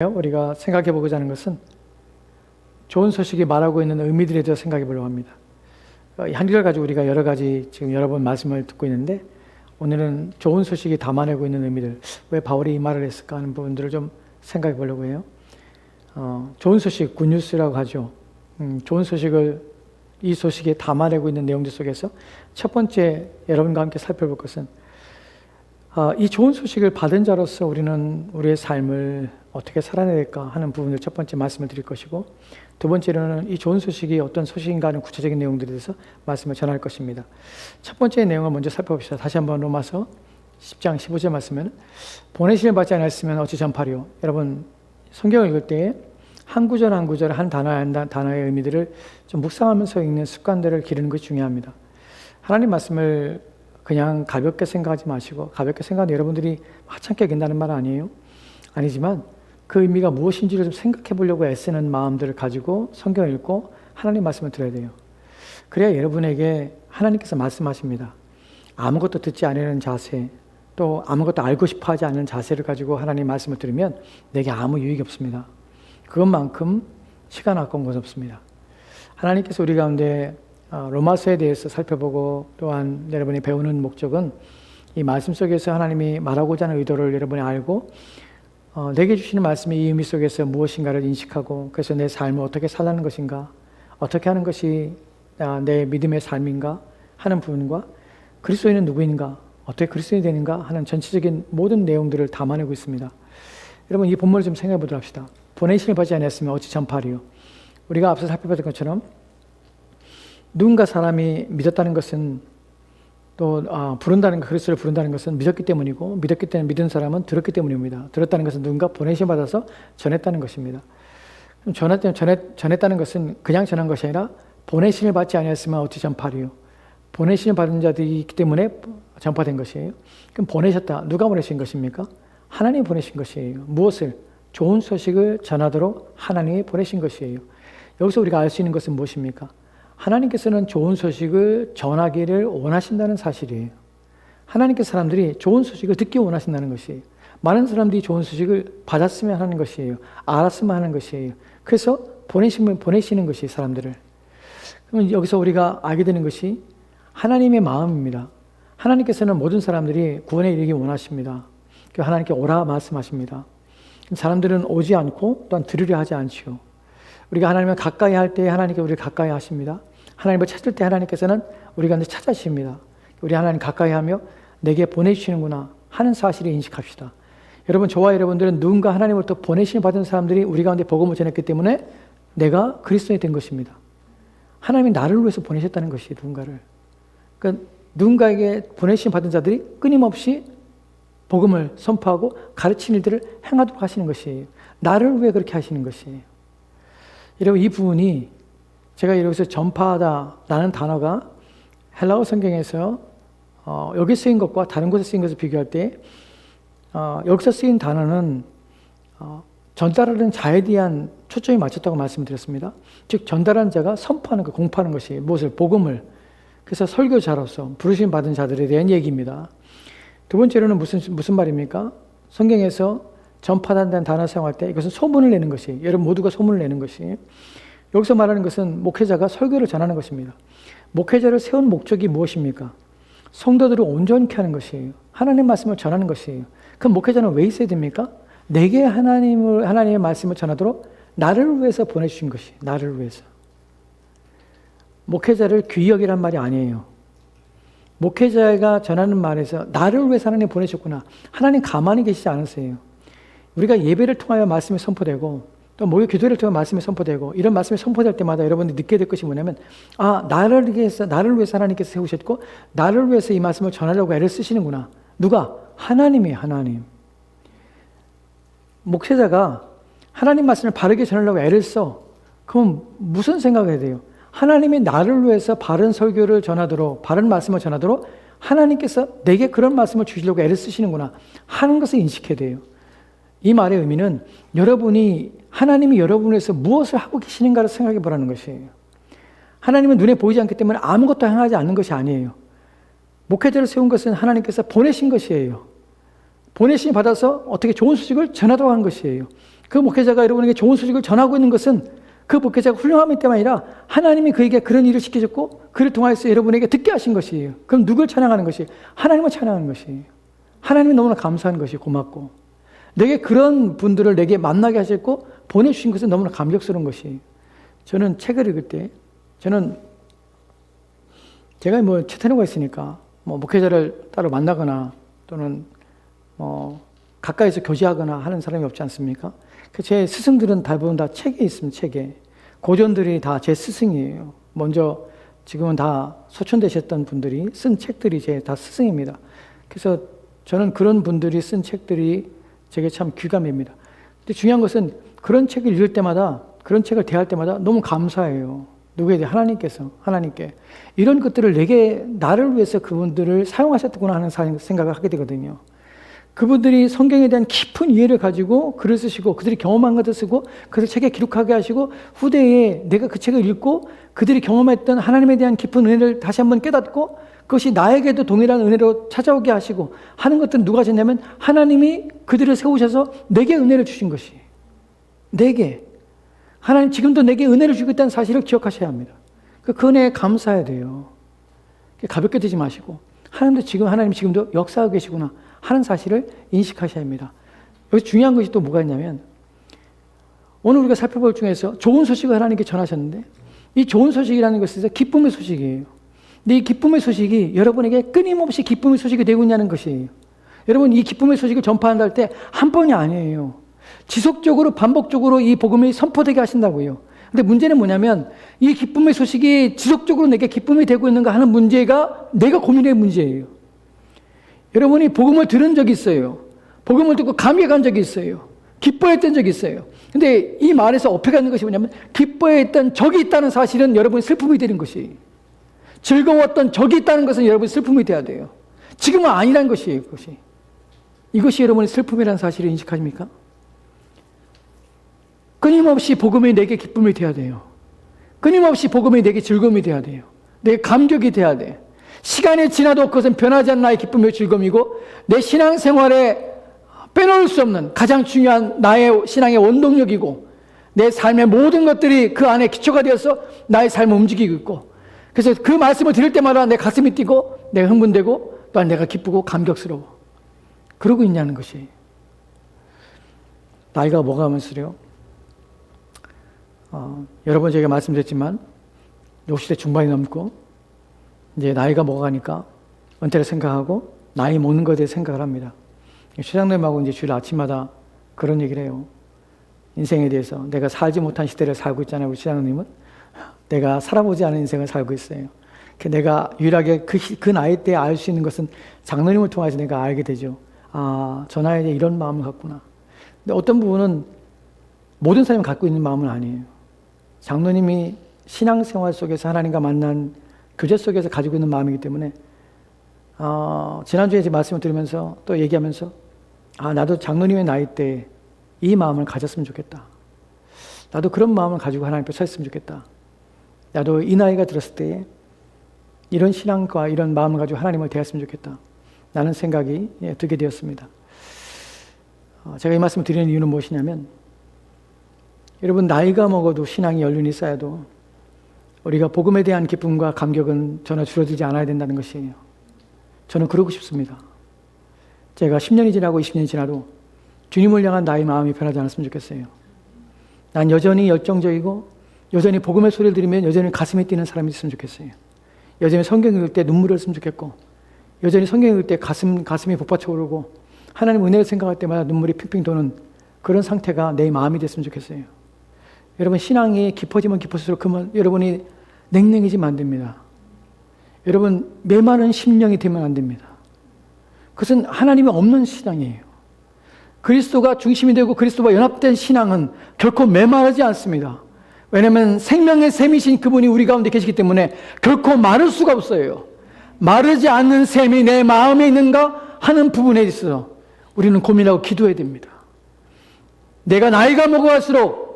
우리가 생각해 보고자 하는 것은 좋은 소식이 말하고 있는 의미들에 대해서 생각해 보려고 합니다. 한글을 가지고 우리가 여러 가지 지금 여러 번 말씀을 듣고 있는데, 오늘은 좋은 소식이 담아내고 있는 의미들, 왜 바울이 이 말을 했을까 하는 부분들을 좀 생각해 보려고 해요. 좋은 소식, 굿뉴스라고 하죠. 좋은 소식을, 이 소식에 담아내고 있는 내용들 속에서 첫 번째 여러분과 함께 살펴볼 것은, 이 좋은 소식을 받은 자로서 우리는 우리의 삶을 어떻게 살아내야 될까 하는 부분을 첫 번째 말씀을 드릴 것이고, 두 번째로는 이 좋은 소식이 어떤 소식인가 하는 구체적인 내용들에 대해서 말씀을 전할 것입니다. 첫 번째 내용을 먼저 살펴봅시다. 다시 한번 로마서 10장 15절 말씀은, 보내심을 받지 않았으면 어찌 전파리요. 여러분, 성경을 읽을 때 한 구절 한 구절, 한 단어 한 단어의 의미들을 좀 묵상하면서 읽는 습관들을 기르는 것이 중요합니다. 하나님 말씀을 그냥 가볍게 생각하지 마시고, 가볍게 생각하는 여러분들이 하찮게 여긴다는 말 아니에요. 아니지만 그 의미가 무엇인지를 좀 생각해 보려고 애쓰는 마음들을 가지고 성경을 읽고 하나님 말씀을 들어야 돼요. 그래야 여러분에게 하나님께서 말씀하십니다. 아무것도 듣지 않으려는 자세, 또 아무것도 알고 싶어 하지 않는 자세를 가지고 하나님 말씀을 들으면 내게 아무 유익이 없습니다. 그것만큼 시간 아까운 것은 없습니다. 하나님께서 우리 가운데 로마서에 대해서 살펴보고, 또한 여러분이 배우는 목적은 이 말씀 속에서 하나님이 말하고자 하는 의도를 여러분이 알고, 내게 주시는 말씀이 이 의미 속에서 무엇인가를 인식하고, 그래서 내 삶을 어떻게 살라는 것인가, 어떻게 하는 것이 내 믿음의 삶인가 하는 부분과, 그리스도인은 누구인가, 어떻게 그리스도인이 되는가 하는 전체적인 모든 내용들을 담아내고 있습니다. 여러분, 이 본문을 좀 생각해 보도록 합시다. 보내심을 받지 않았으면 어찌 전파리요. 우리가 앞서 살펴봤던 것처럼 누군가 사람이 믿었다는 것은, 또 부른다는 것, 그리스도를 부른다는 것은 믿었기 때문이고, 믿었기 때문에 믿은 사람은 들었기 때문입니다. 들었다는 것은 누군가 보내심 받아서 전했다는 것입니다. 그럼 전했다는 것은 그냥 전한 것이 아니라 보내심을 받지 않았으면 어찌 전파리요. 보내심을 받은 자들이 있기 때문에 전파된 것이에요. 그럼 보내셨다. 누가 보내신 것입니까? 하나님이 보내신 것이에요. 무엇을? 좋은 소식을 전하도록 하나님이 보내신 것이에요. 여기서 우리가 알 수 있는 것은 무엇입니까? 하나님께서는 좋은 소식을 전하기를 원하신다는 사실이에요. 하나님께서 사람들이 좋은 소식을 듣기 원하신다는 것이에요. 많은 사람들이 좋은 소식을 받았으면 하는 것이에요. 알았으면 하는 것이에요. 그래서 보내시는 것이 사람들을. 그럼 여기서 우리가 알게 되는 것이 하나님의 마음입니다. 하나님께서는 모든 사람들이 구원에 이르기 원하십니다. 하나님께 오라 말씀하십니다. 사람들은 오지 않고 또한 들으려 하지 않지요. 우리가 하나님을 가까이 할 때 하나님께 우리를 가까이 하십니다. 하나님을 찾을 때 하나님께서는 우리가 찾아주십니다. 우리 하나님 가까이 하며 내게 보내주시는구나 하는 사실을 인식합시다. 여러분, 저와 여러분들은 누군가 하나님으로부터 보내심을 받은 사람들이 우리 가운데 복음을 전했기 때문에 내가 그리스도인이 된 것입니다. 하나님이 나를 위해서 보내셨다는 것이 누군가를. 그러니까 누군가에게 보내심 받은 자들이 끊임없이 복음을 선포하고 가르치는 일들을 행하도록 하시는 것이에요. 나를 위해 그렇게 하시는 것이에요. 여러분, 이 부분이 제가 여기서 전파하다라는 단어가 헬라어 성경에서 여기 쓰인 것과 다른 곳에 쓰인 것을 비교할 때, 여기서 쓰인 단어는 전달하는 자에 대한 초점이 맞췄다고 말씀드렸습니다. 즉, 전달하는 자가 선포하는 것, 공포하는 것이 무엇을? 복음을. 그래서 설교자로서 부르심 받은 자들에 대한 얘기입니다. 두 번째로는 무슨 말입니까? 성경에서 전파한다는 단어 사용할 때 이것은 소문을 내는 것이, 여러분 모두가 소문을 내는 것이, 여기서 말하는 것은 목회자가 설교를 전하는 것입니다. 목회자를 세운 목적이 무엇입니까? 성도들을 온전케 하는 것이에요. 하나님의 말씀을 전하는 것이에요. 그럼 목회자는 왜 있어야 됩니까? 내게 하나님의 말씀을 전하도록 나를 위해서 보내주신 것이, 나를 위해서. 목회자를 귀히 여기란 말이 아니에요. 목회자가 전하는 말에서 나를 위해서 하나님 보내셨구나. 하나님 가만히 계시지 않으세요. 우리가 예배를 통하여 말씀이 선포되고, 또 목요 기도를 통해 말씀이 선포되고, 이런 말씀이 선포될 때마다 여러분들이 느끼게 될 것이 뭐냐면, 나를 위해서 하나님께서 세우셨고, 나를 위해서 이 말씀을 전하려고 애를 쓰시는구나. 누가? 하나님이에요, 하나님. 목회자가 하나님 말씀을 바르게 전하려고 애를 써. 그럼 무슨 생각을 해야 돼요? 하나님이 나를 위해서 바른 설교를 전하도록, 바른 말씀을 전하도록 하나님께서 내게 그런 말씀을 주시려고 애를 쓰시는구나 하는 것을 인식해야 돼요. 이 말의 의미는 하나님이 여러분을 위해서 무엇을 하고 계시는가를 생각해 보라는 것이에요. 하나님은 눈에 보이지 않기 때문에 아무것도 행하지 않는 것이 아니에요. 목회자를 세운 것은 하나님께서 보내신 것이에요. 보내심이 받아서 어떻게 좋은 소식을 전하도록 하는 것이에요. 그 목회자가 여러분에게 좋은 소식을 전하고 있는 것은 그 목회자가 훌륭함이 때문에 아니라 하나님이 그에게 그런 일을 시키셨고 그를 통하여서 여러분에게 듣게 하신 것이에요. 그럼 누굴 찬양하는 것이에요? 하나님을 찬양하는 것이에요. 하나님이 너무나 감사한 것이 고맙고 내게 그런 분들을 내게 만나게 하셨고 보내주신 것은 너무나 감격스러운 것이에요. 저는 책을 읽을 때 제가 뭐 채태노가 있으니까 뭐 목회자를 따로 만나거나 또는 가까이서 교제하거나 하는 사람이 없지 않습니까? 제 스승들은 대부분 다 책에 있습니다. 책에. 고전들이 다 제 스승이에요. 먼저 지금은 다 소천되셨던 분들이 쓴 책들이 제 다 스승입니다. 그래서 저는 그런 분들이 쓴 책들이 제게 참 귀감입니다. 근데 중요한 것은 그런 책을 읽을 때마다, 그런 책을 대할 때마다 너무 감사해요. 누구에 대해? 하나님께. 이런 것들을 나를 위해서 그분들을 사용하셨구나 하는 생각을 하게 되거든요. 그분들이 성경에 대한 깊은 이해를 가지고 글을 쓰시고 그들이 경험한 것을 쓰고 그것을 책에 기록하게 하시고 후대에 내가 그 책을 읽고 그들이 경험했던 하나님에 대한 깊은 은혜를 다시 한번 깨닫고 그것이 나에게도 동일한 은혜로 찾아오게 하시고 하는 것들은 누가 하셨냐면 하나님이 그들을 세우셔서 내게 은혜를 주신 것이 내게 하나님 지금도 내게 은혜를 주고 있다는 사실을 기억하셔야 합니다. 그 은혜에 감사해야 돼요. 가볍게 되지 마시고 하나님 지금도 역사하고 계시구나 하는 사실을 인식하셔야 합니다. 여기 중요한 것이 또 뭐가 있냐면 오늘 우리가 살펴볼 중에서 좋은 소식을 하나님께 전하셨는데 이 좋은 소식이라는 것은 기쁨의 소식이에요. 근데 이 기쁨의 소식이 여러분에게 끊임없이 기쁨의 소식이 되고 있냐는 것이에요. 여러분 이 기쁨의 소식을 전파한다 할 때 한 번이 아니에요. 지속적으로 반복적으로 이 복음이 선포되게 하신다고요. 근데 문제는 뭐냐면 이 기쁨의 소식이 지속적으로 내게 기쁨이 되고 있는가 하는 문제가 내가 고민의 문제예요. 여러분이 복음을 들은 적이 있어요. 복음을 듣고 감격한 적이 있어요. 기뻐했던 적이 있어요. 근데 이 말에서 어폐가 있는 것이 뭐냐면 기뻐했던 적이 있다는 사실은 여러분의 슬픔이 되는 것이 즐거웠던 적이 있다는 것은 여러분의 슬픔이 돼야 돼요. 지금은 아니라는 것이에요. 이것이 여러분의 슬픔이라는 사실을 인식하십니까? 끊임없이 복음이 내게 기쁨이 돼야 돼요. 끊임없이 복음이 내게 즐거움이 돼야 돼요. 내게 감격이 돼야 돼. 시간이 지나도 그것은 변하지 않는 나의 기쁨의 즐거움이고 내 신앙생활에 빼놓을 수 없는 가장 중요한 나의 신앙의 원동력이고 내 삶의 모든 것들이 그 안에 기초가 되어서 나의 삶을 움직이고 있고 그래서 그 말씀을 들을 때마다 내 가슴이 뛰고 내가 흥분되고 또한 내가 기쁘고 감격스러워. 그러고 있냐는 것이 나이가 먹어가면서요. 여러 번 제가 말씀드렸지만 60대 중반이 넘고 이제 나이가 먹어가니까 은퇴를 생각하고 나이 먹는 것에 대해 생각을 합니다. 최장님하고 이제 주일 아침마다 그런 얘기를 해요. 인생에 대해서 내가 살지 못한 시대를 살고 있잖아요. 우리 최장님은 내가 살아보지 않은 인생을 살고 있어요. 내가 유일하게 그 나이 때 알 수 있는 것은 장로님을 통해서 내가 알게 되죠. 저 나이에 이런 마음을 갖구나. 근데 어떤 부분은 모든 사람이 갖고 있는 마음은 아니에요. 장로님이 신앙생활 속에서 하나님과 만난 교제 속에서 가지고 있는 마음이기 때문에 지난주에 제 말씀을 들으면서 또 얘기하면서 나도 장로님의 나이 때 이 마음을 가졌으면 좋겠다. 나도 그런 마음을 가지고 하나님 앞에 서 있으면 좋겠다. 나도 이 나이가 들었을 때 이런 신앙과 이런 마음을 가지고 하나님을 대했으면 좋겠다. 라는 생각이 들게 되었습니다. 제가 이 말씀을 드리는 이유는 무엇이냐면 여러분 나이가 먹어도 신앙이 연륜이 쌓여도 우리가 복음에 대한 기쁨과 감격은 전혀 줄어들지 않아야 된다는 것이에요. 저는 그러고 싶습니다. 제가 10년이 지나고 20년이 지나도 주님을 향한 나의 마음이 변하지 않았으면 좋겠어요. 난 여전히 열정적이고 여전히 복음의 소리를 들으면 여전히 가슴이 뛰는 사람이 있으면 좋겠어요. 여전히 성경 읽을 때 눈물을 흘렸으면 좋겠고 여전히 성경 읽을 때 가슴이 복받쳐 오르고 하나님 은혜를 생각할 때마다 눈물이 핑핑 도는 그런 상태가 내 마음이 됐으면 좋겠어요. 여러분 신앙이 깊어지면 깊어질수록 그러면 여러분이 냉랭해지면 안 됩니다. 여러분 메마른 심령이 되면 안 됩니다. 그것은 하나님이 없는 신앙이에요. 그리스도가 중심이 되고 그리스도와 연합된 신앙은 결코 메마르지 않습니다. 왜냐하면 생명의 샘이신 그분이 우리 가운데 계시기 때문에 결코 마를 수가 없어요. 마르지 않는 샘이 내 마음에 있는가 하는 부분에 있어 우리는 고민하고 기도해야 됩니다. 내가 나이가 먹어갈수록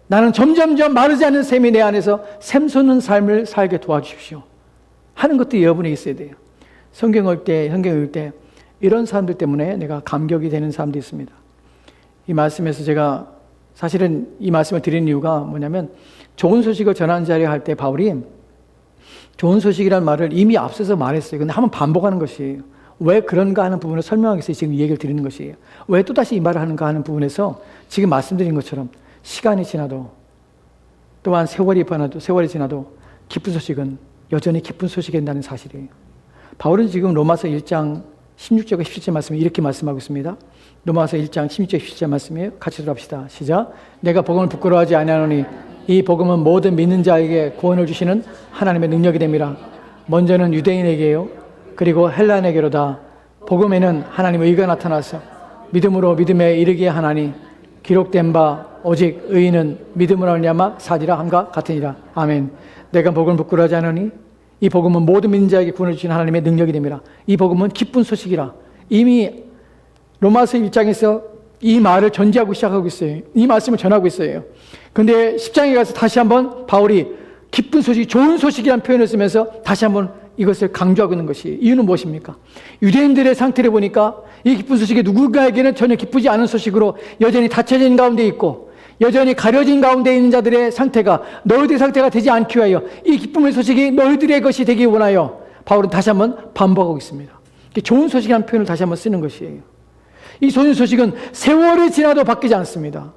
나는 점점점 마르지 않는 샘이 내 안에서 샘솟는 삶을 살게 도와주십시오 하는 것도 여러분에 있어야 돼요. 성경 읽을 때 이런 사람들 때문에 내가 감격이 되는 사람도 있습니다. 이 말씀에서 제가 사실은 이 말씀을 드리는 이유가 뭐냐면 좋은 소식을 전하는 자리에 할 때 바울이 좋은 소식이라는 말을 이미 앞서서 말했어요. 근데 한번 반복하는 것이에요. 왜 그런가 하는 부분을 설명하기 위해서 지금 이 얘기를 드리는 것이에요. 왜 또다시 이 말을 하는가 하는 부분에서 지금 말씀드린 것처럼 시간이 지나도 또한 세월이 지나도 기쁜 소식은 여전히 기쁜 소식이 된다는 사실이에요. 바울은 지금 로마서 1장 16절과 17절 말씀에 이렇게 말씀하고 있습니다. 로마서 1장 16절 17절 말씀이에요. 같이 들어갑시다. 시작. 내가 복음을 부끄러워하지 아니하노니 이 복음은 모든 믿는 자에게 구원을 주시는 하나님의 능력이 됨이라. 먼저는 유대인에게요 그리고 헬라인에게로다. 복음에는 하나님의 의가 나타나서 믿음으로 믿음에 이르게 하나니 기록된 바 오직 의인은 믿음으로 말미암아 사리라 함과 같으니라. 아멘. 내가 복음을 부끄러워하지 않으니 이 복음은 모든 믿는 자에게 구원을 주시는 하나님의 능력이 됨이라. 이 복음은 기쁜 소식이라. 이미 로마서 1장에서 이 말을 전제하고 시작하고 있어요. 이 말씀을 전하고 있어요. 근데 10장에 가서 다시 한번 바울이 기쁜 소식, 좋은 소식이라는 표현을 쓰면서 다시 한번 이것을 강조하고 있는 것이 이유는 무엇입니까? 유대인들의 상태를 보니까 이 기쁜 소식이 누군가에게는 전혀 기쁘지 않은 소식으로 여전히 닫혀진 가운데 있고 여전히 가려진 가운데 있는 자들의 상태가 너희들의 상태가 되지 않기 위하여 이 기쁨의 소식이 너희들의 것이 되기 원하여 바울은 다시 한번 반복하고 있습니다. 좋은 소식이라는 표현을 다시 한번 쓰는 것이에요. 이 좋은 소식은 세월이 지나도 바뀌지 않습니다.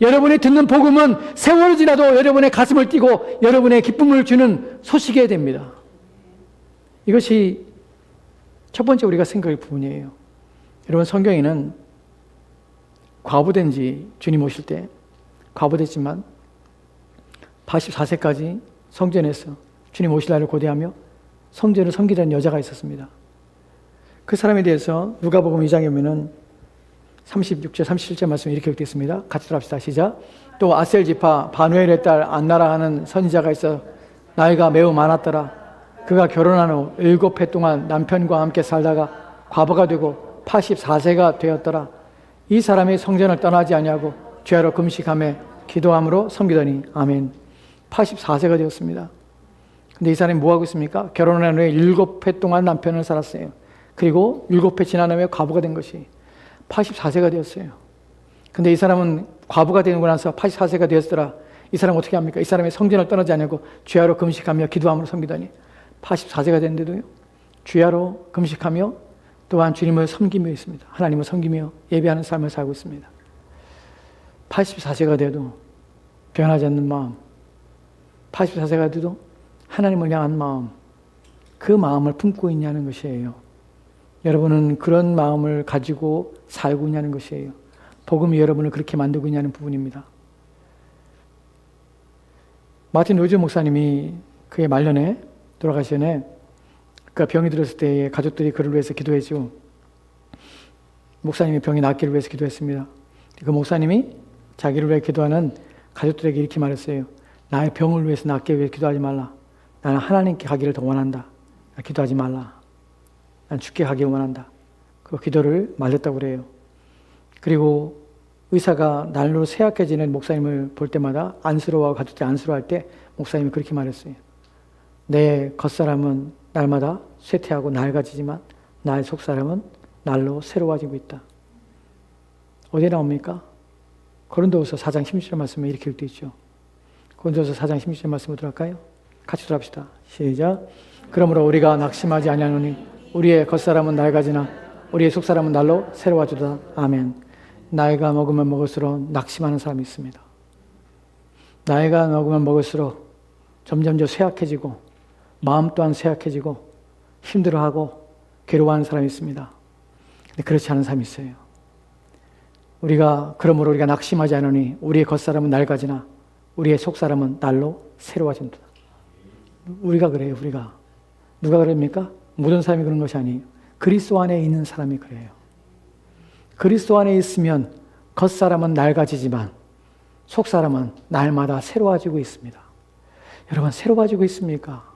여러분이 듣는 복음은 세월이 지나도 여러분의 가슴을 뛰고 여러분의 기쁨을 주는 소식이 됩니다. 이것이 첫 번째 우리가 생각할 부분이에요. 여러분 성경에는 과부된 지 주님 오실 때 과부됐지만 84세까지 성전에서 주님 오실 날을 고대하며 성전을 섬기던 여자가 있었습니다. 그 사람에 대해서 누가복음 2장에 보면은 36절 37절 말씀이 이렇게 기록되어 있습니다. 같이 들어갑시다. 시작. 또 아셀 지파 바누엘의 딸 안나라 하는 선지자가 있어 나이가 매우 많았더라. 그가 결혼한 후 7해 동안 남편과 함께 살다가 과부가 되고 84세가 되었더라. 이 사람이 성전을 떠나지 아니하고 죄하러 금식하며 기도함으로 섬기더니 아멘. 84세가 되었습니다. 근데 이 사람이 뭐하고 있습니까? 결혼한 후에 7해 동안 남편을 살았어요. 그리고 7해 지난 후에 과부가 된 것이 84세가 되었어요. 근데 이 사람은 과부가 되고 나서 84세가 되었더라. 이 사람 어떻게 합니까? 이 사람이 성전을 떠나지 않고 죄하러 금식하며 기도함으로 섬기더니 84세가 됐는데도요. 죄하러 금식하며 또한 주님을 섬기며 있습니다. 하나님을 섬기며 예배하는 삶을 살고 있습니다. 84세가 돼도 변하지 않는 마음, 84세가 돼도 하나님을 향한 마음, 그 마음을 품고 있냐는 것이에요. 여러분은 그런 마음을 가지고 살고 있냐는 것이에요. 복음이 여러분을 그렇게 만들고 있냐는 부분입니다. 마틴 루이즈 목사님이 그의 말년에 돌아가시 전에 그가 병이 들었을 때에 가족들이 그를 위해서 기도했죠. 목사님이 병이 낫기를 위해서 기도했습니다. 그 목사님이 자기를 위해 기도하는 가족들에게 이렇게 말했어요. 나의 병을 위해서 낫기 위해 기도하지 말라. 나는 하나님께 가기를 더 원한다. 기도하지 말라. 난 죽게 가길 원한다. 그 기도를 말렸다고 그래요. 그리고 의사가 날로 쇠약해지는 목사님을 볼 때마다 안쓰러워하고 가족들이 안쓰러워할 때 목사님이 그렇게 말했어요. 내 겉사람은 날마다 쇠퇴하고 낡아지지만 나의 속사람은 날로 새로워지고 있다. 어디에 나옵니까? 고린도후서 4장 16절 말씀에 이렇게 기록되어 있죠. 고린도후서 4장 16절 말씀으로 들어갈까요? 같이 들어갑시다. 시작. 그러므로 우리가 낙심하지 아니하노니 우리의 겉사람은 낡아지나 우리의 속사람은 날로 새로워지도다. 아멘. 나이가 먹으면 먹을수록 낙심하는 사람이 있습니다. 나이가 먹으면 먹을수록 점점 더 쇠약해지고 마음 또한 쇠약해지고 힘들어하고 괴로워하는 사람이 있습니다. 근데 그렇지 않은 사람이 있어요. 그러므로 우리가 낙심하지 않으니 우리의 겉사람은 낡아지나 우리의 속사람은 날로 새로워진다. 우리가 그래요. 우리가. 누가 그럽니까? 모든 사람이 그런 것이 아니에요. 그리스도 안에 있는 사람이 그래요. 그리스도 안에 있으면 겉사람은 낡아지지만 속사람은 날마다 새로워지고 있습니다. 여러분 새로워지고 있습니까?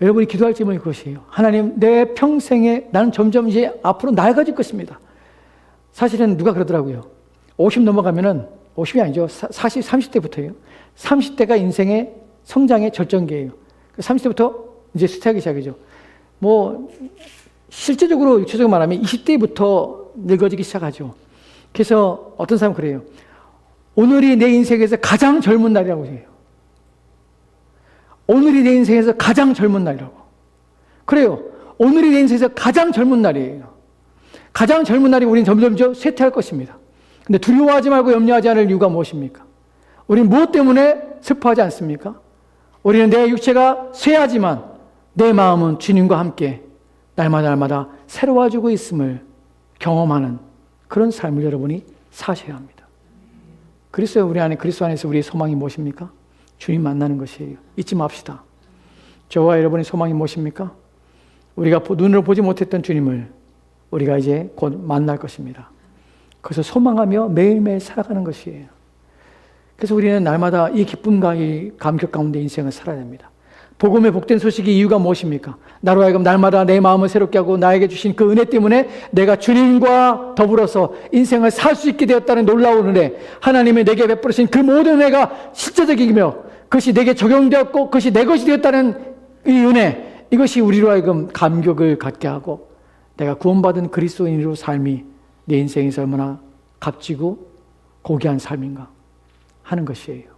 여러분이 기도할 질문이 그것이에요. 하나님, 내 평생에 나는 점점 이제 앞으로 낡아질 것입니다. 사실은 누가 그러더라고요. 50 넘어가면은 50이 아니죠. 40, 30대부터예요. 30대가 인생의 성장의 절정기예요. 30대부터 이제 쇠퇴하기 시작이죠. 실제적으로 육체적으로 말하면 20대부터 늙어지기 시작하죠. 그래서 어떤 사람은 그래요. 오늘이 내 인생에서 가장 젊은 날이라고 해요. 오늘이 내 인생에서 가장 젊은 날이라고. 그래요. 오늘이 내 인생에서 가장 젊은 날이에요. 가장 젊은 날이 우리는 점점 쇠퇴할 것입니다. 근데 두려워하지 말고 염려하지 않을 이유가 무엇입니까? 우리는 무엇 때문에 슬퍼하지 않습니까? 우리는 내 육체가 쇠하지만 내 마음은 주님과 함께 날마다 새로워지고 있음을 경험하는 그런 삶을 여러분이 사셔야 합니다. 그리스도 우리 안에, 그리스도 안에서 우리의 소망이 무엇입니까? 주님 만나는 것이에요. 잊지 맙시다. 저와 여러분의 소망이 무엇입니까? 우리가 눈으로 보지 못했던 주님을 우리가 이제 곧 만날 것입니다. 그래서 소망하며 매일매일 살아가는 것이에요. 그래서 우리는 날마다 이 기쁨과 이 감격 가운데 인생을 살아야 됩니다. 복음의 복된 소식의 이유가 무엇입니까? 나로 하여금 날마다 내 마음을 새롭게 하고 나에게 주신 그 은혜 때문에 내가 주님과 더불어서 인생을 살 수 있게 되었다는 놀라운 은혜, 하나님이 내게 베풀으신 그 모든 은혜가 실제적이며 그것이 내게 적용되었고 그것이 내 것이 되었다는 이 은혜, 이것이 우리로 하여금 감격을 갖게 하고 내가 구원받은 그리스도인으로 삶이 내 인생에서 얼마나 값지고 고귀한 삶인가 하는 것이에요.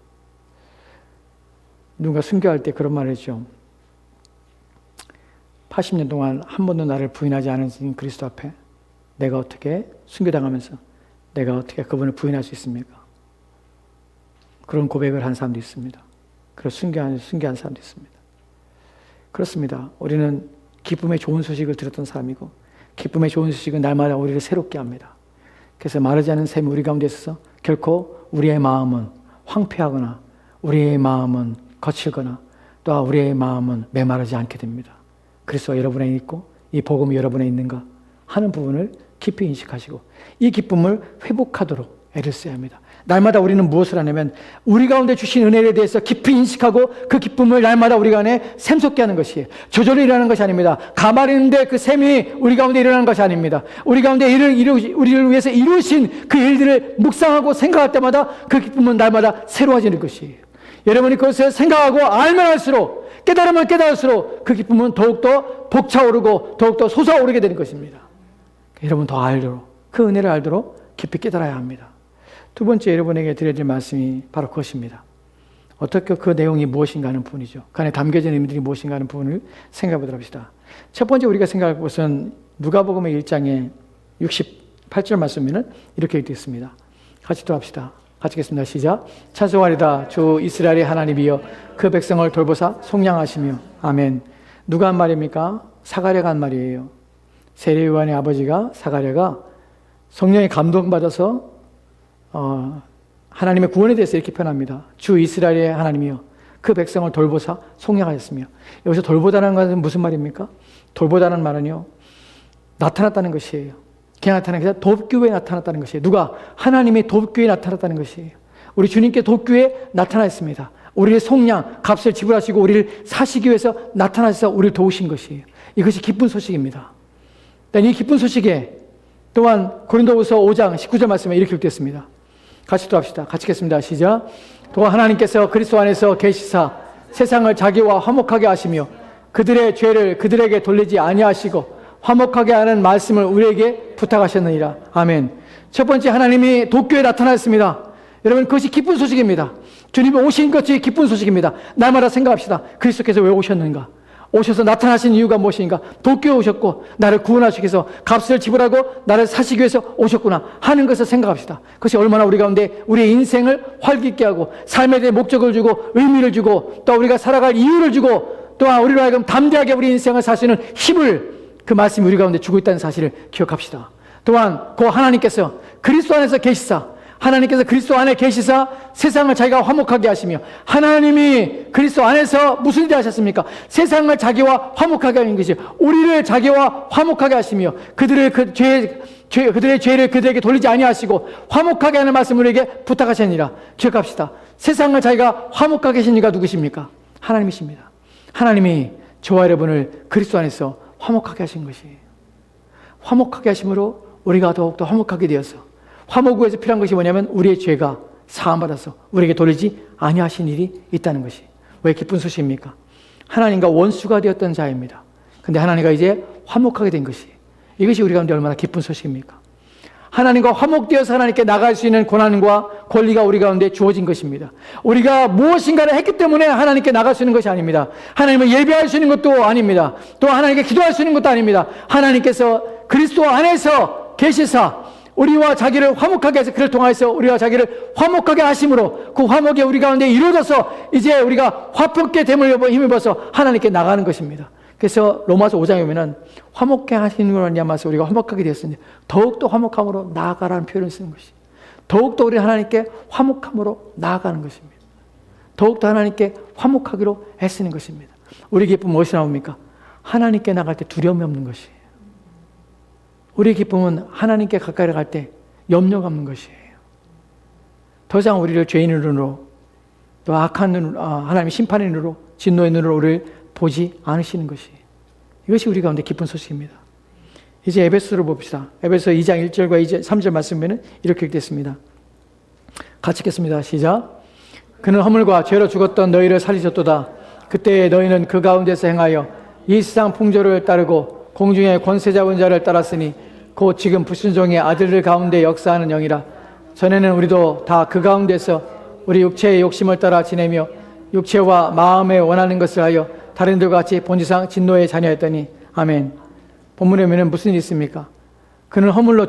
누군가 순교할 때 그런 말을 했죠. 80년 동안 한 번도 나를 부인하지 않은 그리스도 앞에 내가 어떻게 순교당하면서 내가 어떻게 그분을 부인할 수 있습니까? 그런 고백을 한 사람도 있습니다. 그래서 순교한 사람도 있습니다. 그렇습니다. 우리는 기쁨의 좋은 소식을 들었던 사람이고 기쁨의 좋은 소식은 날마다 우리를 새롭게 합니다. 그래서 마르지 않은 샘이 우리 가운데 있어서 결코 우리의 마음은 황폐하거나 우리의 마음은 거칠거나 또 우리의 마음은 메마르지 않게 됩니다. 그리스도가 여러분에 있고 이 복음이 여러분에 있는가 하는 부분을 깊이 인식하시고 이 기쁨을 회복하도록 애를 써야 합니다. 날마다 우리는 무엇을 하냐면 우리 가운데 주신 은혜에 대해서 깊이 인식하고 그 기쁨을 날마다 우리 안에 샘솟게 하는 것이에요. 저절로 일어나는 것이 아닙니다. 가마리는데 그 샘이 우리 가운데 일어나는 것이 아닙니다. 우리 가운데 우리를 위해서 이루신 그 일들을 묵상하고 생각할 때마다 그 기쁨은 날마다 새로워지는 것이에요. 여러분이 그것을 생각하고 알면 알수록 깨달으면 깨달을수록 그 기쁨은 더욱더 벅차오르고 더욱더 솟아오르게 되는 것입니다. 여러분 더 알도록 그 은혜를 알도록 깊이 깨달아야 합니다. 두 번째 여러분에게 드려질 말씀이 바로 그것입니다. 어떻게 그 내용이 무엇인가 하는 부분이죠. 그 안에 담겨진 의미들이 무엇인가 하는 부분을 생각해 보도록 합시다. 첫 번째 우리가 생각할 것은 누가복음의 1장의 68절 말씀에는 이렇게 되어 있습니다. 같이 또 합시다. 같이 읽겠습니다. 시작. 찬송하리다 주 이스라엘의 하나님이여 그 백성을 돌보사 속량하시며. 아멘. 누가 한 말입니까? 사가랴가 한 말이에요. 세례 요한의 아버지가 사가랴가 성령의 감동받아서 하나님의 구원에 대해서 이렇게 표현합니다. 주 이스라엘의 하나님이여 그 백성을 돌보사 속량하셨으며. 여기서 돌보다는 것은 무슨 말입니까? 돌보다는 말은요 나타났다는 것이에요. 그냥 나타난 게 아니라 돕교회에 나타났다는 것이에요. 누가? 하나님이 돕교회에 나타났다는 것이에요. 우리 주님께 돕교회에 나타났습니다. 우리의 속량, 값을 지불하시고 우리를 사시기 위해서 나타나셔서 우리를 도우신 것이에요. 이것이 기쁜 소식입니다. 이 기쁜 소식에 또한 고린도후서 5장 19절 말씀에 이렇게 읽겠습니다. 같이 또 합시다. 같이 읽겠습니다. 시작. 또 하나님께서 그리스도 안에서 계시사 세상을 자기와 화목하게 하시며 그들의 죄를 그들에게 돌리지 아니하시고 화목하게 하는 말씀을 우리에게 부탁하셨느니라. 아멘. 첫 번째 하나님이 도쿄에 나타났습니다. 여러분 그것이 기쁜 소식입니다. 주님이 오신 것이 기쁜 소식입니다. 날마다 생각합시다. 그리스도께서 왜 오셨는가? 오셔서 나타나신 이유가 무엇인가? 도쿄에 오셨고 나를 구원하시기 위해서 값을 지불하고 나를 사시기 위해서 오셨구나 하는 것을 생각합시다. 그것이 얼마나 우리 가운데 우리의 인생을 활기있게 하고 삶에 대해 목적을 주고 의미를 주고 또 우리가 살아갈 이유를 주고 또한 우리로 하여금 담대하게 우리 인생을 살 수 있는 힘을 그 말씀이 우리 가운데 주고 있다는 사실을 기억합시다. 또한 그 하나님께서 그리스도 안에서 계시사 하나님께서 그리스도 안에 계시사 세상을 자기가 화목하게 하시며 그리스도 안에서 무슨 일을 하셨습니까? 세상을 자기와 화목하게 하는 것이 우리를 자기와 화목하게 하시며 그들의 죄를 그들에게 돌리지 아니하시고 화목하게 하는 말씀을 우리에게 부탁하시니라. 기억합시다. 세상을 자기가 화목하게 하신 이가 누구십니까? 하나님이십니다. 하나님이 저와 여러분을 그리스도 안에서 화목하게 하신 것이에요. 화목하게 하심으로 우리가 더욱더 화목하게 되어서 화목을 위해서 필요한 것이 뭐냐면 우리의 죄가 사함받아서 우리에게 돌리지 아니하신 일이 있다는 것이 왜 기쁜 소식입니까? 하나님과 원수가 되었던 자입니다. 근데 하나님과 이제 화목하게 된 것이, 이것이 우리 가운데 얼마나 기쁜 소식입니까? 하나님과 화목되어서 하나님께 나갈 수 있는 권한과 권리가 우리 가운데 주어진 것입니다. 우리가 무엇인가를 했기 때문에 하나님께 나갈 수 있는 것이 아닙니다. 하나님을 예배할 수 있는 것도 아닙니다. 또 하나님께 기도할 수 있는 것도 아닙니다. 하나님께서 그리스도 안에서 계시사 우리와 자기를 화목하게 해서, 그를 통하여서 우리와 자기를 화목하게 하심으로 그 화목이 우리 가운데 이루어져서 이제 우리가 화평케 됨을 힘입어서 하나님께 나가는 것입니다. 그래서 로마서 5장에 보면은 화목케 하시는 걸 말미암아서 우리가 화목하게 되었으니 더욱더 화목함으로 나아가라는 표현을 쓰는 것이, 더욱더 우리 하나님께 화목함으로 나아가는 것입니다. 더욱더 하나님께 화목하기로 애쓰는 것입니다. 우리 기쁨은 무엇이 나옵니까? 하나님께 나갈 때 두려움이 없는 것이에요. 우리 기쁨은 하나님께 가까이 갈 때 염려가 없는 것이에요. 더 이상 우리를 죄인의 눈으로, 또 악한 눈으로, 하나님의 심판의 눈으로, 진노의 눈으로 우리를 보지 않으시는 것이, 이것이 우리 가운데 기쁜 소식입니다. 이제 에베소를 봅시다. 에베소 2장 1절과 2절, 3절 말씀에는 이렇게 읽겠습니다. 같이 읽겠습니다. 시작. 그는 허물과 죄로 죽었던 너희를 살리셨도다. 그때 너희는 그 가운데서 행하여 이 세상 풍조를 따르고 공중의 권세 잡은 자를 따랐으니 곧 지금 불순종의 아들들 가운데 역사하는 영이라. 전에는 우리도 다 그 가운데서 우리 육체의 욕심을 따라 지내며 육체와 마음에 원하는 것을 하여 다른 들과 같이 본질상 진노의 자녀였더니. 아멘. 본문에 보면 무슨 일이 있습니까? 그는 허물과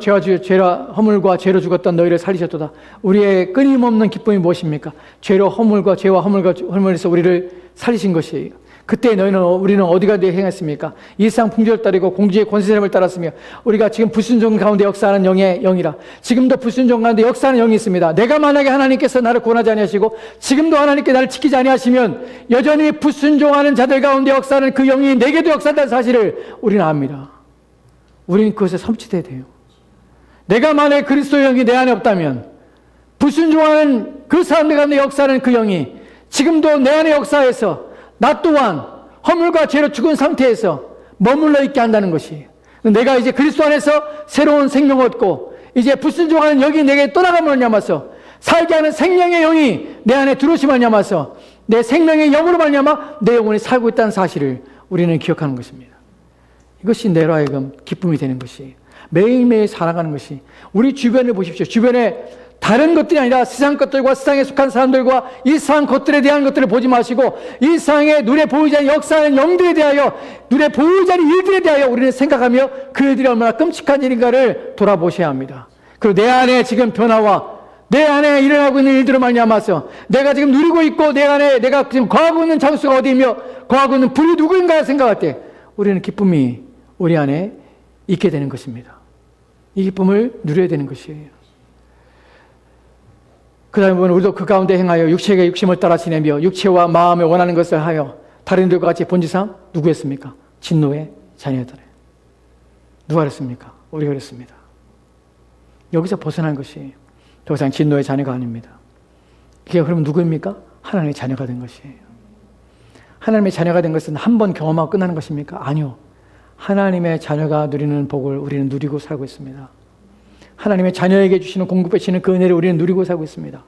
죄로 죽었던 너희를 살리셨도다. 우리의 끊임없는 기쁨이 무엇입니까? 죄와 허물에서 우리를 살리신 것이에요. 그때 우리는 어디가 행했습니까? 이 세상 풍조를 따르고 공주의 권세를 따랐으며 우리가 지금 불순종 가운데 역사하는 영이라. 지금도 불순종 가운데 역사하는 영이 있습니다. 내가 만약에 하나님께서 나를 구원하지 아니하시고 지금도 하나님께 나를 지키지 아니하시면 여전히 불순종하는 자들 가운데 역사하는 그 영이 내게도 역사한다는 사실을 우리는 압니다. 우리는 그것에 섬찟해야 돼요. 내가 만약에 그리스도의 영이 내 안에 없다면, 불순종하는 그 사람들 가운데 역사하는 그 영이 지금도 내 안에 역사해서 나 또한 허물과 죄로 죽은 상태에서 머물러 있게 한다는 것이에요. 내가 이제 그리스도 안에서 새로운 생명을 얻고 이제 불순종하는 영이 내게 떠나감으로 말미암아서 살게 하는 생명의 영이 내 안에 들어오심으로 말미암아서 내 생명의 영으로 말미암아 내 영혼이 살고 있다는 사실을 우리는 기억하는 것입니다. 이것이 내로 하여금 기쁨이 되는 것이에요. 매일매일 살아가는 것이. 우리 주변을 보십시오. 주변에 다른 것들이 아니라 세상 것들과 세상에 속한 사람들과 이 세상 것들에 대한 것들을 보지 마시고 이 세상에 눈에 보이지 않는 역사하는 영들에 대하여, 눈에 보이지 않는 일들에 대하여 우리는 생각하며 그 일들이 얼마나 끔찍한 일인가를 돌아보셔야 합니다. 그리고 내 안에 지금 변화와 내 안에 일어나고 있는 일들을 말미암아서 내가 지금 누리고 있고 내 안에 내가 지금 거하고 있는 장소가 어디이며 거하고 있는 분이 누구인가 생각할 때 우리는 기쁨이 우리 안에 있게 되는 것입니다. 이 기쁨을 누려야 되는 것이에요. 그 다음에 보면 우리도 그 가운데 행하여 육체의 욕심을 따라 지내며 육체와 마음에 원하는 것을 하여 다른 이들과 같이 본질상 누구였습니까? 진노의 자녀였더래. 누가 그랬습니까? 우리가 그랬습니다. 여기서 벗어난 것이 더 이상 진노의 자녀가 아닙니다. 이게 그럼 누구입니까? 하나님의 자녀가 된 것이에요. 하나님의 자녀가 된 것은 한 번 경험하고 끝나는 것입니까? 아니요. 하나님의 자녀가 누리는 복을 우리는 누리고 살고 있습니다. 하나님의 자녀에게 주시는 공급해 주시는 그 은혜를 우리는 누리고 살고 있습니다.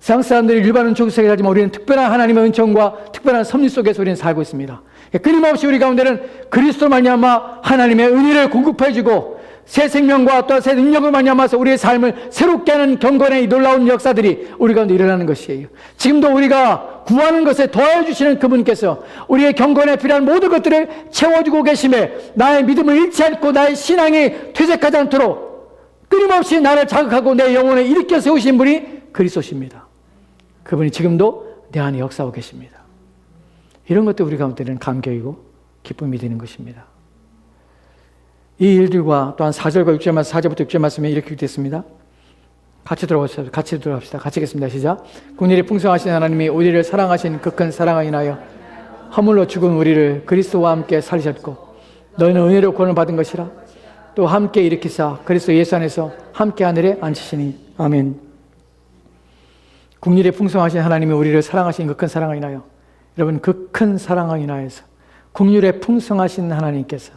세상 사람들이 일반 은총 속에 살지만 우리는 특별한 하나님의 은총과 특별한 섭리 속에서 우리는 살고 있습니다. 끊임없이 우리 가운데는 그리스도 말미암아 하나님의 은혜를 공급해 주고 새 생명과 또 새 능력을 말미암아서 우리의 삶을 새롭게 하는 경건의 놀라운 역사들이 우리 가운데 일어나는 것이에요. 지금도 우리가 구하는 것에 더해 주시는 그분께서 우리의 경건에 필요한 모든 것들을 채워주고 계심에 나의 믿음을 잃지 않고 나의 신앙이 퇴색하지 않도록 끊임없이 나를 자극하고 내 영혼을 일으켜 세우신 분이 그리스도십니다. 그분이 지금도 내 안에 역사하고 계십니다. 이런 것도 우리 가운데는 감격이고 기쁨이 되는 것입니다. 이 일들과 또한 4절과 6절 말씀, 4절부터 6절 말씀에 이렇게 됐습니다. 같이 들어갑시다. 같이 읽겠습니다. 시작. 국률이 풍성하신 하나님이 우리를 사랑하신 그 큰 사랑을 인하여 허물로 죽은 우리를 그리스도와 함께 살리셨고 너희는 은혜로 구원을 받은 것이라. 또 함께 일으키사 그리스도 예수 안에서 함께 하늘에 앉히시니. 아멘. 국률이 풍성하신 하나님이 우리를 사랑하신 그 큰 사랑을 인하여, 여러분 그 큰 사랑을 인하여서 국률에 풍성하신 하나님께서,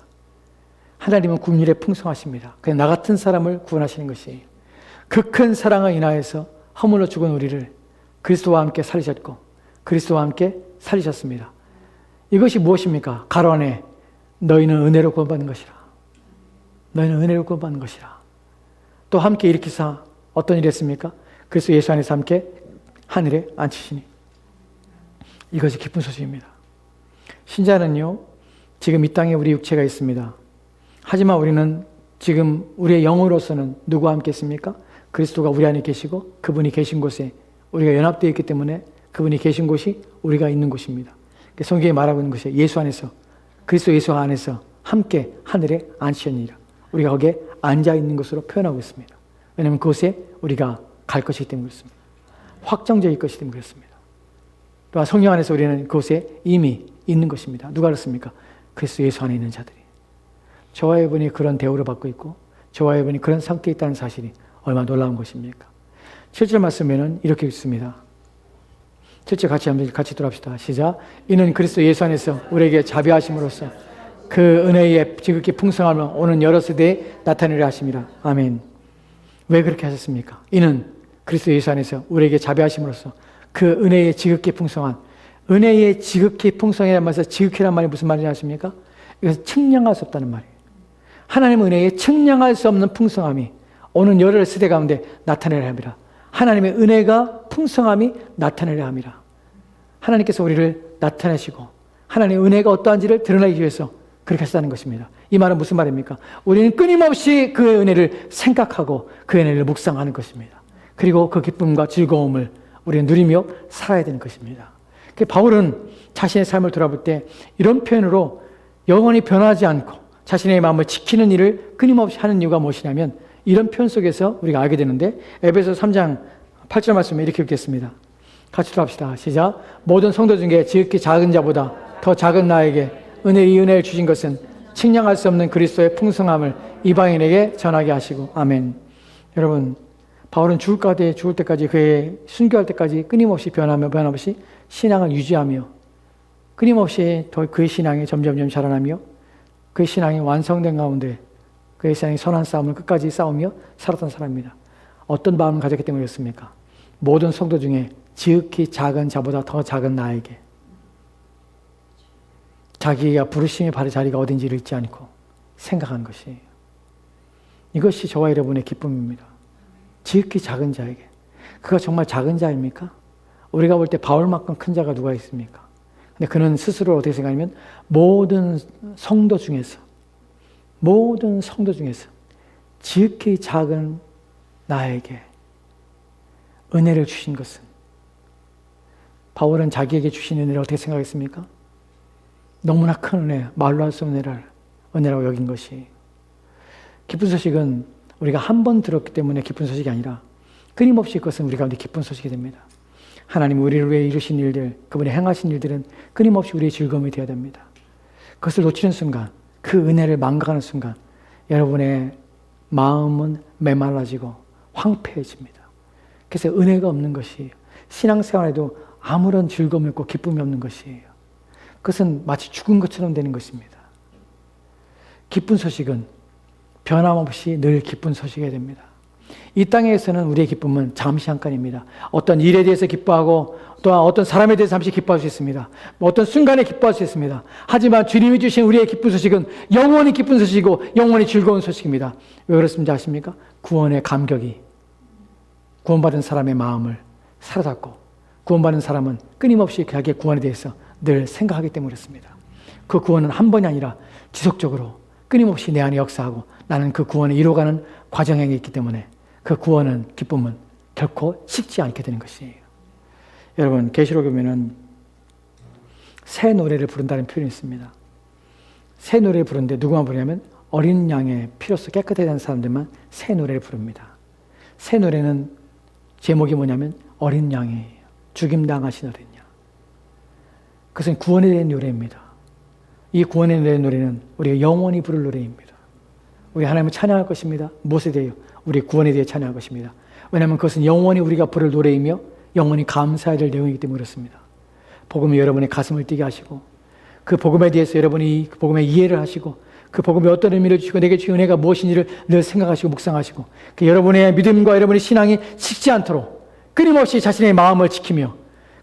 하나님은 국률에 풍성하십니다. 그냥 나 같은 사람을 구원하시는 것이에요. 그 큰 사랑을 인하여서 허물로 죽은 우리를 그리스도와 함께 살리셨고 그리스도와 함께 살리셨습니다. 이것이 무엇입니까? 가로 안에 너희는 은혜로 구원받는 것이라. 너희는 은혜로 구원받는 것이라. 또 함께 일으키사 어떤 일이 했습니까? 그리스도 예수 안에서 함께 하늘에 앉히시니. 이것이 기쁜 소식입니다. 신자는요, 지금 이 땅에 우리 육체가 있습니다. 하지만 우리는 지금 우리의 영으로서는 누구와 함께 있습니까? 그리스도가 우리 안에 계시고 그분이 계신 곳에 우리가 연합되어 있기 때문에 그분이 계신 곳이 우리가 있는 곳입니다. 성경에 말하고 있는 것이 예수 안에서, 그리스도 예수 안에서 함께 하늘에 앉으셨느니라. 우리가 거기에 앉아 있는 것으로 표현하고 있습니다. 왜냐하면 그곳에 우리가 갈 것이기 때문에 그렇습니다. 확정적일 것이기 때문에 그렇습니다. 또한 성령 안에서 우리는 그곳에 이미 있는 것입니다. 누가 그렇습니까? 그리스도 예수 안에 있는 자들이. 저와 여러분이 그런 대우를 받고 있고 저와 여러분이 그런 상태에 있다는 사실이 얼마나 놀라운 것입니까? 7절 말씀에는 이렇게 있습니다. 7절 같이 돌아갑시다. 시작. 이는 그리스도 예수 안에서 우리에게 자비하심으로써 그 은혜의 지극히 풍성함을 오는 여러 세대에 나타내려 하심이라. 아멘. 왜 그렇게 하셨습니까? 이는 그리스도 예수 안에서 우리에게 자비하심으로써 그 은혜의 지극히 풍성한, 은혜의 지극히 풍성이라는 말에서 지극히란 말이 무슨 말인지 아십니까? 이것은 측량할 수 없다는 말이에요. 하나님의 은혜에 측량할 수 없는 풍성함이 오는 여러 세대 가운데 나타내려 합니다. 하나님의 은혜가 풍성함이 나타내려 합니다. 하나님께서 우리를 나타내시고 하나님의 은혜가 어떠한지를 드러내기 위해서 그렇게 하셨다는 것입니다. 이 말은 무슨 말입니까? 우리는 끊임없이 그 은혜를 생각하고 그 은혜를 묵상하는 것입니다. 그리고 그 기쁨과 즐거움을 우리는 누리며 살아야 되는 것입니다. 바울은 자신의 삶을 돌아볼 때 이런 표현으로 영원히 변하지 않고 자신의 마음을 지키는 일을 끊임없이 하는 이유가 무엇이냐면 이런 표현 속에서 우리가 알게 되는데 에베소 3장 8절 말씀에 이렇게 읽겠습니다. 같이 들어갑시다. 시작. 모든 성도 중에 지극히 작은 자보다 더 작은 나에게 이 은혜를 주신 것은 측량할 수 없는 그리스도의 풍성함을 이방인에게 전하게 하시고. 아멘. 여러분, 바울은 죽을 때까지 그의 순교할 때까지 끊임없이 변함없이 신앙을 유지하며 끊임없이 더 그의 신앙이 점점 자라나며 그의 신앙이 완성된 가운데 그의 신앙이 선한 싸움을 끝까지 싸우며 살았던 사람입니다. 어떤 마음을 가졌기 때문에 그렇습니까? 모든 성도 중에 지극히 작은 자보다 더 작은 나에게 자기가 부르심의 바른 자리가 어딘지를 잊지 않고 생각한 것이에요. 이것이 저와 여러분의 기쁨입니다. 지극히 작은 자에게. 그가 정말 작은 자입니까? 우리가 볼 때 바울만큼 큰 자가 누가 있습니까? 근데 그는 스스로 어떻게 생각하냐면 모든 성도 중에서 지극히 작은 나에게 은혜를 주신 것은, 바울은 자기에게 주신 은혜를 어떻게 생각했습니까? 너무나 큰 은혜, 말로 할 수 없는 은혜라고 여긴 것이. 기쁜 소식은 우리가 한 번 들었기 때문에 기쁜 소식이 아니라 끊임없이 그것은 우리 가운데 기쁜 소식이 됩니다. 하나님 우리를 위해 이루신 일들, 그분이 행하신 일들은 끊임없이 우리의 즐거움이 되어야 됩니다. 그것을 놓치는 순간, 그 은혜를 망각하는 순간 여러분의 마음은 메말라지고 황폐해집니다. 그래서 은혜가 없는 것이에요. 신앙생활에도 아무런 즐거움이 없고 기쁨이 없는 것이에요. 그것은 마치 죽은 것처럼 되는 것입니다. 기쁜 소식은 변함없이 늘 기쁜 소식이 됩니다. 이 땅에서는 우리의 기쁨은 잠시 한간입니다. 어떤 일에 대해서 기뻐하고 또한 어떤 사람에 대해서 잠시 기뻐할 수 있습니다. 어떤 순간에 기뻐할 수 있습니다. 하지만 주님이 주신 우리의 기쁜 소식은 영원히 기쁜 소식이고 영원히 즐거운 소식입니다. 왜 그렇습니까? 아십니까? 구원의 감격이 구원받은 사람의 마음을 사로잡고 구원받은 사람은 끊임없이 자기의 구원에 대해서 늘 생각하기 때문에 그렇습니다. 그 구원은 한 번이 아니라 지속적으로 끊임없이 내 안에 역사하고 나는 그 구원을 이루어가는 과정에 있기 때문에 그 구원은, 기쁨은 결코 식지 않게 되는 것이에요. 여러분, 계시록에 보면은 새 노래를 부른다는 표현이 있습니다. 새 노래를 부르는데 누구만 부르냐면 어린 양의 피로써 깨끗하게 된 사람들만 새 노래를 부릅니다. 새 노래는 제목이 뭐냐면 어린 양이에요. 죽임당하신 어린 양. 그것은 구원에 대한 노래입니다. 이 구원에 대한 노래는 우리가 영원히 부를 노래입니다. 우리 하나님을 찬양할 것입니다. 무엇에 대해요? 우리 구원에 대해 찬양할 것입니다. 왜냐하면 그것은 영원히 우리가 부를 노래이며 영원히 감사해야 될 내용이기 때문에 그렇습니다. 복음이 여러분의 가슴을 뛰게 하시고 그 복음에 대해서 여러분이 그 복음의 이해를 하시고 그 복음이 어떤 의미를 주시고 내게 주신 은혜가 무엇인지를 늘 생각하시고 묵상하시고 그 여러분의 믿음과 여러분의 신앙이 식지 않도록 끊임없이 자신의 마음을 지키며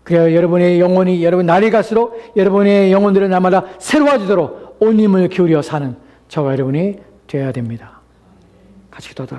그래야 여러분의 영혼이 여러분 날이 갈수록 여러분의 영혼들은 날마다 새로워지도록 온 힘을 기울여 사는 저와 여러분이 되어야 됩니다. 같이 기도하도록 합시다.